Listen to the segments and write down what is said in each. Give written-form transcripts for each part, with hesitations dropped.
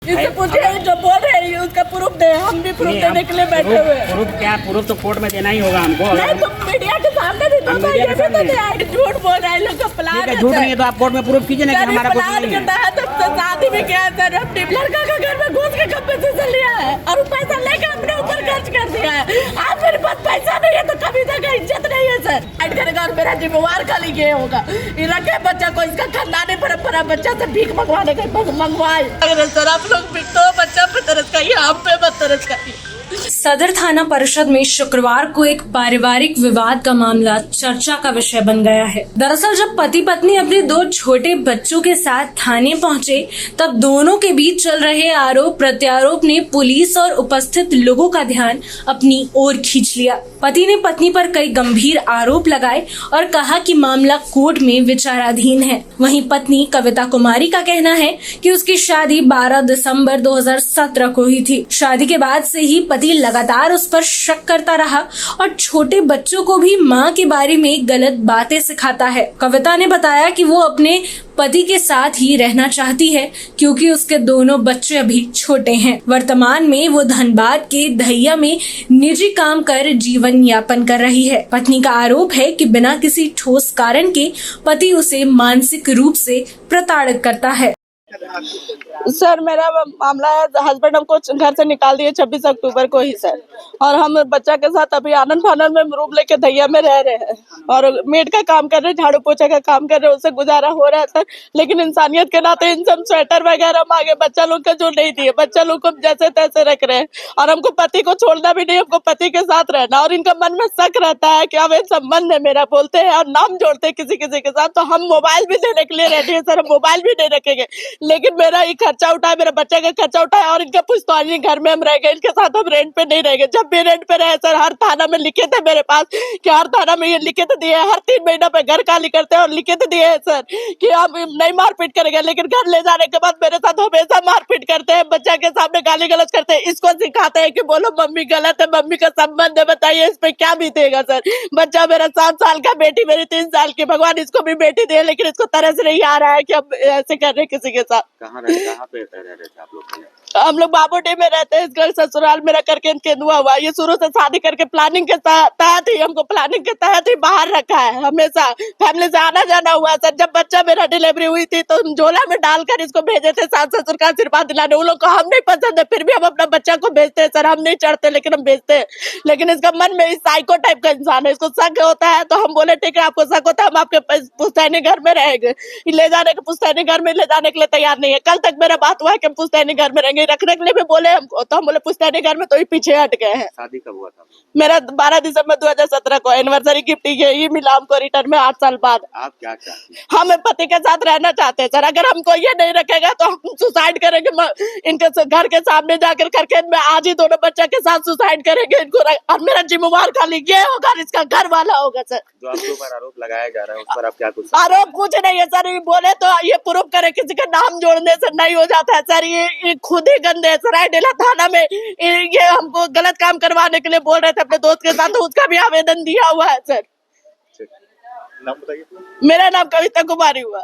इससे पूछे जो बोल रहे हैं उसका प्रूफ दे, हम भी प्रूफ देने के लिए बैठे हुए हैं। प्रूफ क्या? प्रूफ तो कोर्ट में देना ही होगा हमको। नहीं तो मीडिया के सामने भी तो ये भी तो नहीं आए, झूठ बोल रहे हैं लोग का प्लान है। झूठ नहीं है तो आप कोर्ट में प्रूफ कीजिए ना कि हमारा कुछ प्लान नहीं है। करता है तो शादी में क्या है सर, अपने लड़का का घर में घुस के कब पैसे लिया है और पैसा लेके अपने ऊपर खर्च कर दिया है। आज मेरे पास पैसा नहीं है तो कभी तक इज्जत नहीं है सर। ऐड करेगा और मेरा जिम्मेवार खाली ये होगा, ये रखे बच्चा को, इसका खानदानी परंपरा बच्चा से भीख मंगवाने का मंगवाए। अगर सर आप लोग भी तो बच्चा पे तरस खाइए, हम पे मत तरस खाइए। सदर थाना परिषद में शुक्रवार को एक पारिवारिक विवाद का मामला चर्चा का विषय बन गया है। दरअसल जब पति पत्नी अपने दो छोटे बच्चों के साथ थाने पहुंचे तब दोनों के बीच चल रहे आरोप प्रत्यारोप ने पुलिस और उपस्थित लोगों का ध्यान अपनी ओर खींच लिया। पति ने पत्नी पर कई गंभीर आरोप लगाए और कहा कि मामला कोर्ट में विचाराधीन है। वहीं पत्नी कविता कुमारी का कहना है कि उसकी शादी 12 दिसंबर 2017 को हुई थी। शादी के बाद से ही पति लगातार उस पर शक करता रहा और छोटे बच्चों को भी मां के बारे में गलत बातें सिखाता है। कविता ने बताया कि वो अपने पति के साथ ही रहना चाहती है क्योंकि उसके दोनों बच्चे अभी छोटे हैं। वर्तमान में वो धनबाद के दहिया में निजी काम कर जीवन यापन कर रही है। पत्नी का आरोप है कि बिना किसी ठोस कारण के पति उसे मानसिक रूप से प्रताड़ित करता है। सर मेरा मामला है, हस्बैंड हमको घर से निकाल दिए 26 अक्टूबर को ही सर, और हम बच्चा के साथ अभी आनंद फानंद में रूम लेके दहिया में रह रहे हैं और मेड का काम कर रहे हैं, झाड़ू पोछा का काम कर रहे हैं, उससे गुजारा हो रहा है सर। लेकिन इंसानियत के नाते इन सब स्वेटर वगैरह मांगे बच्चा लोग का जो नहीं दिए, बच्चा लोग को जैसे तैसे रख रहे हैं और हमको पति को छोड़ना भी नहीं, हमको पति के साथ रहना। और इनका मन में शक रहता है कि अब संबंध है मेरा, बोलते हैं और नाम जोड़ते हैं किसी किसी के साथ, तो हम मोबाइल भी देने के लिए रेडी है सर, हम मोबाइल भी नहीं रखेंगे। लेकिन मेरा ये खर्चा उठाया, मेरे बच्चे का खर्चा उठाया और इनका पुश्तवानी घर में हम रह गए, इनके साथ हम रेंट पे नहीं रहेंगे। जब भी रेंट पे रहे सर, हर थाना में लिखे थे मेरे पास कि हर थाना में ये लिखे तो दिए, हर 3 महीना पे घर खाली करते हैं और लिखे तो दिए है सर कि हम नहीं मारपीट करेंगे। लेकिन घर ले जाने के बाद मेरे साथ हमेशा मारपीट करते हैं, बच्चा के सामने गाली गलौज करते हैं, इसको सिखाते हैं कि बोलो मम्मी गलत है, मम्मी का संबंध है, बताइए इस पे क्या बीतेगा सर। बच्चा मेरा 7 साल का, बेटी मेरी 3 साल की, भगवान इसको भी बेटी दे, लेकिन इसको तरस नहीं आ रहा है कि हम ऐसे कर रहे किसी के साथ। कहाँ पे रह रहे थे आप लोग? हम लोग बाबूडी में रहते हैं, इसका ससुराल मेरा करके केंदुआ हुआ। ये शुरू से शादी करके प्लानिंग के तहत ही, हमको प्लानिंग के तहत ही बाहर रखा है, हमेशा फैमिली से आना जाना हुआ सर। जब बच्चा मेरा डिलीवरी हुई थी तो झोला में डालकर इसको भेजे थे सास ससुर का आशीर्वाद दिलाने। उन लोग को हम नहीं पसंद है, फिर भी हम अपना बच्चा को भेजते हैं सर, हम नहीं चढ़ते लेकिन हम भेजते हैं। लेकिन इसका मन में साइको टाइप का इंसान है, इसको शक होता है तो हम बोले ठीक है आपको शक होता है, हम आपके पुश्तैनी घर में रहेंगे। ले जाने के पुश्तैनी घर में ले जाने के लिए तैयार नहीं है। कल तक मेरा बात हुआ है कि हम पुश्तैनी घर में रहेंगे, रखने के लिए भी बोले हमको, तो हम बोले पुश्तैनी घर में, तो ये पीछे हट गए हैं। शादी कब हुआ था? मेरा 12 दिसंबर 2017 को एनिवर्सरी गिफ्ट ये मिला हमको रिटर्न में 8 साल बाद। आप क्या चाहते हैं? हम पति के साथ रहना चाहते हैं सर। अगर हमको ये नहीं रखेगा तो हम सुसाइड करेंगे, इनके घर के सामने जाकर करके मैं आज ही दोनों बच्चा के साथ सुसाइड करेंगे इनको, और मेरा जिम्मेवार खाली ये होगा, इसका घर वाला होगा सर। जो आपके ऊपर आरोप लगाया जा रहा है उस पर आप क्या कुछ? आरोप कुछ नहीं है सर, ये बोले तो ये प्रूफ करे, किसी का नाम जोड़ने से नहीं हो जाता है सर। ये खुद ही गंदे है। सरायडेला थाना में ये हमको गलत काम करवाने के लिए बोल रहे थे अपने दोस्त के साथ, तो उसका भी आवेदन दिया हुआ है सर। नाम बताइए। मेरा नाम कविता कुमारी हुआ।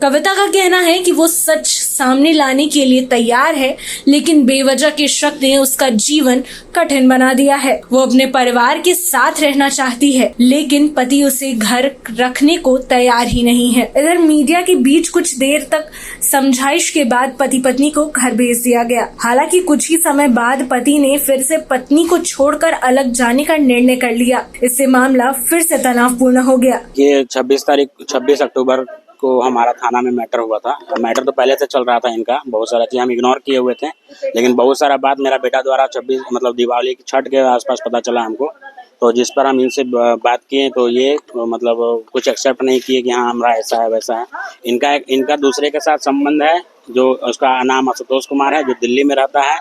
कविता का कहना है कि वो सच सामने लाने के लिए तैयार है, लेकिन बेवजह के शक ने उसका जीवन कठिन बना दिया है। वो अपने परिवार के साथ रहना चाहती है, लेकिन पति उसे घर रखने को तैयार ही नहीं है। इधर मीडिया के बीच कुछ देर तक समझाइश के बाद पति पत्नी को घर भेज दिया गया। हालांकि कुछ ही समय बाद पति ने फिर से पत्नी को छोड़कर अलग जाने का निर्णय कर लिया। इससे मामला फिर से तनावपूर्ण हो गया। 26 अक्टूबर को हमारा थाना में मैटर हुआ था। मैटर तो पहले से चल रहा था इनका, बहुत सारा चीज हम इग्नोर किए हुए थे, लेकिन बहुत सारा बात मेरा बेटा द्वारा 26 मतलब दिवाली की छठ के आसपास पता चला हमको, तो जिस पर हम इनसे बात किए तो ये मतलब कुछ एक्सेप्ट नहीं किए कि हाँ हमारा ऐसा है वैसा है। इनका दूसरे के साथ संबंध है, जो उसका नाम आशुतोष कुमार है, जो दिल्ली में रहता है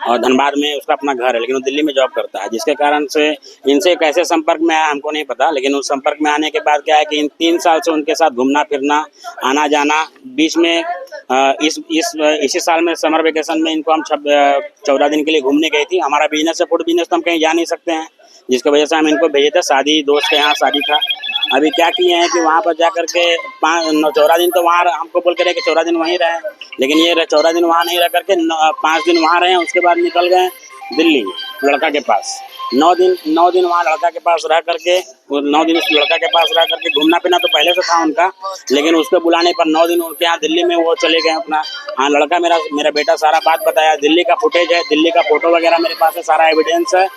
और धनबाद में उसका अपना घर है, लेकिन वो दिल्ली में जॉब करता है, जिसके कारण से इनसे कैसे संपर्क में आया हमको नहीं पता। लेकिन उस संपर्क में आने के बाद क्या है कि इन 3 साल से उनके साथ घूमना फिरना, आना जाना, बीच में इसी साल में समर वेकेशन में इनको हम 14 दिन के लिए घूमने गई थी। हमारा बिजनेस है फूड बिजनेस, तो हम कहीं जा नहीं सकते हैं, जिसकी वजह से हम इनको भेजे थे। शादी दोस्त के यहाँ शादी था, अभी क्या किए हैं कि वहाँ पर जा करके 14 दिन तो वहाँ हमको बोल के रहे कि 14 दिन वहीं रहे, लेकिन ये 14 दिन वहाँ नहीं रह करके 5 दिन वहाँ रहे, उसके बाद निकल गए दिल्ली लड़का के पास। 9 दिन वहाँ लड़का के पास रह करके, 9 दिन उस लड़का के पास रह करके घूमना फिरना तो पहले से था उनका, लेकिन उसके बुलाने पर 9 दिन उनके यहाँ दिल्ली में वो चले गए अपना। हाँ, लड़का मेरा बेटा सारा बात बताया, दिल्ली का फुटेज है, दिल्ली का फोटो वगैरह मेरे पास है, सारा एविडेंस है,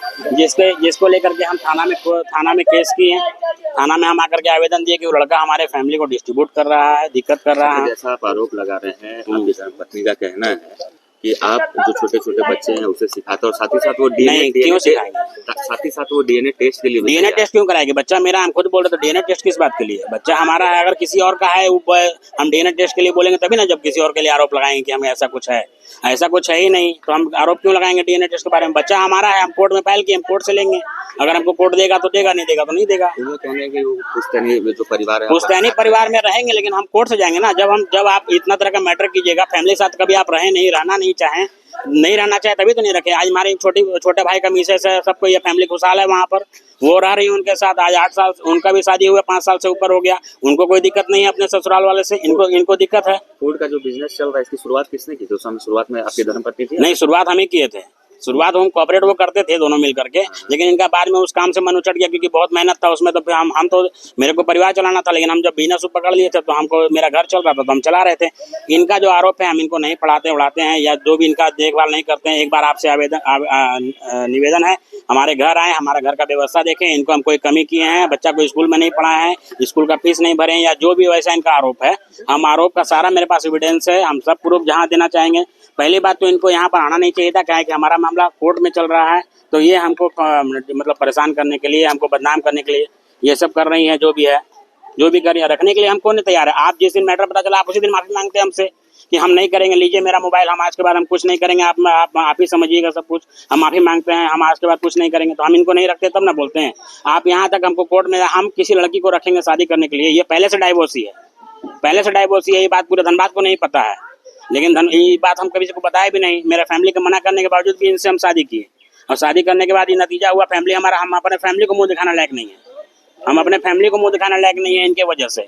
जिसको लेकर के हम थाना में केस किए हैं। थाना में हम आकर के आवेदन दिए कि वो लड़का हमारे फैमिली को डिस्ट्रीब्यूट कर रहा है, दिक्कत कर रहा है। जैसा आप आरोप लगा रहे हैं, आपकी धर्मपत्नी का कहना है कि आप जो छोटे छोटे बच्चे हैं उसे सिखाते और साथ ही साथ वो डीएनए टेस्ट के लिए डीएनए टेस्ट क्यों कराएंगे? बच्चा मेरा, हम खुद बोल रहे थे डीएनए टेस्ट किस बात के लिए? बच्चा हमारा है, अगर किसी और का है हम डीएनए टेस्ट के लिए बोलेंगे तभी ना, जब किसी और के लिए आरोप लगाएंगे कि हमें ऐसा कुछ है ही नहीं, तो हम आरोप क्यों लगाएंगे डीएनए टेस्ट के बारे में? बच्चा हमारा है, हम कोर्ट में फाइल किए, हम कोर्ट से लेंगे, अगर हमको कोर्ट देगा तो देगा, नहीं देगा तो नहीं देगा। पुश्तैनी परिवार में रहेंगे, लेकिन हम कोर्ट से जाएंगे ना। जब आप इतना तरह का मैटर कीजिएगा, फैमिली के साथ कभी आप रहे नहीं, रहना नहीं चाहें, नहीं रहना चाहे तभी तो नहीं रखे। आज हमारे छोटे भाई का मिसेस है, सबको ये फैमिली खुशहाल है वहाँ पर, वो रह रही है उनके साथ। आज 8 साल उनका भी शादी हुआ, 5 साल से ऊपर हो गया, उनको कोई दिक्कत नहीं है अपने ससुराल वाले से, इनको दिक्कत है। फूड का जो बिजनेस चल रहा है, इसकी शुरुआत किसने की थी? उस समय शुरुआत में आपकी धर्मपत्नी थी? नहीं, शुरुआत हम ही किए थे। शुरुआत हम कोऑपरेट वो करते थे दोनों मिल करके, लेकिन इनका बाद में उस काम से मन उचट गया, क्योंकि बहुत मेहनत था उसमें। तो फिर हम तो, मेरे को परिवार चलाना था, लेकिन हम जब बिजनेस पकड़ लिए थे तो हमको, मेरा घर चल रहा था तो हम चला रहे थे। इनका जो आरोप है, हम इनको नहीं पढ़ाते उड़ाते हैं, या जो भी इनका देखभाल नहीं करते हैं। एक बार आपसे निवेदन है, हमारे घर आए, हमारा घर का व्यवस्था देखें। इनको हम कोई कमी किए हैं, बच्चा को स्कूल में नहीं पढ़ाए हैं, स्कूल का फीस नहीं भरे हैं, या जो भी वैसा इनका आरोप है, हम आरोप का सारा मेरे पास एविडेंस है, हम सब प्रूफ जहाँ देना चाहेंगे। पहली बात तो इनको यहाँ पर आना नहीं चाहिए था, क्या है कि हमारा मामला कोर्ट में चल रहा है, तो ये हमको मतलब परेशान करने के लिए, हमको बदनाम करने के लिए ये सब कर रही है। जो भी है, जो भी कर रखने के लिए हम कौन नहीं तैयार है। आप जिस दिन मैटर पता चला, आप उसी दिन माफी मांगते हैं हमसे कि हम नहीं करेंगे, लीजिए मेरा मोबाइल, हम आज के बाद हम कुछ नहीं करेंगे, आप ही समझिएगा सब कुछ। हम माफी मांगते हैं, हम आज के बाद कुछ नहीं करेंगे, तो हम इनको नहीं रखते तब ना बोलते हैं। आप यहाँ तक हमको कोर्ट में, हम किसी लड़की को रखेंगे शादी करने के लिए, ये पहले से डाइवोर्सी है, ये बात पूरे धनबाद को नहीं पता है, लेकिन ये बात हम कभी से को बताया भी नहीं। मेरा फैमिली को मना करने के बावजूद भी इनसे हम शादी किए, और शादी करने के बाद ये नतीजा हुआ, फैमिली हमारा, हम अपने फैमिली को मुंह दिखाना लायक नहीं है, हम अपने फैमिली को मुंह दिखाना लायक नहीं है इनके वजह से।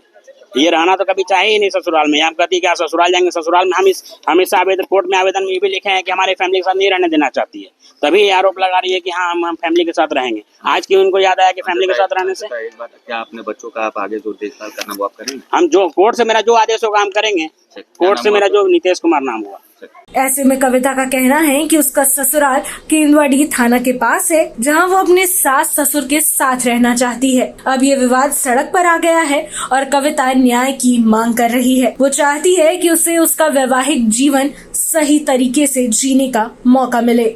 ये रहना तो कभी चाहे ही नहीं ससुराल में। आप कहती क्या ससुराल जाएंगे? ससुराल में हम इस आवेदन, कोर्ट में आवेदन में ये भी लिखे हैं कि हमारे फैमिली के साथ नहीं रहने देना चाहती है, तभी ये आरोप लगा रही है कि हाँ हम फैमिली के साथ रहेंगे। आज क्यों उनको याद आया कि फैमिली के साथ रहने से? एक बात, क्या अपने बच्चों का आप आगे जो देखभाल करना वो आप करेंगे? हम जो कोर्ट से मेरा जो आदेश होगा हम करेंगे। कोर्ट से मेरा जो नीतीश कुमार नाम हुआ। ऐसे में कविता का कहना है कि उसका ससुराल केंदुआडीह थाना के पास है, जहां वो अपने सास ससुर के साथ रहना चाहती है। अब ये विवाद सड़क पर आ गया है और कविता न्याय की मांग कर रही है। वो चाहती है कि उसे उसका वैवाहिक जीवन सही तरीके से जीने का मौका मिले।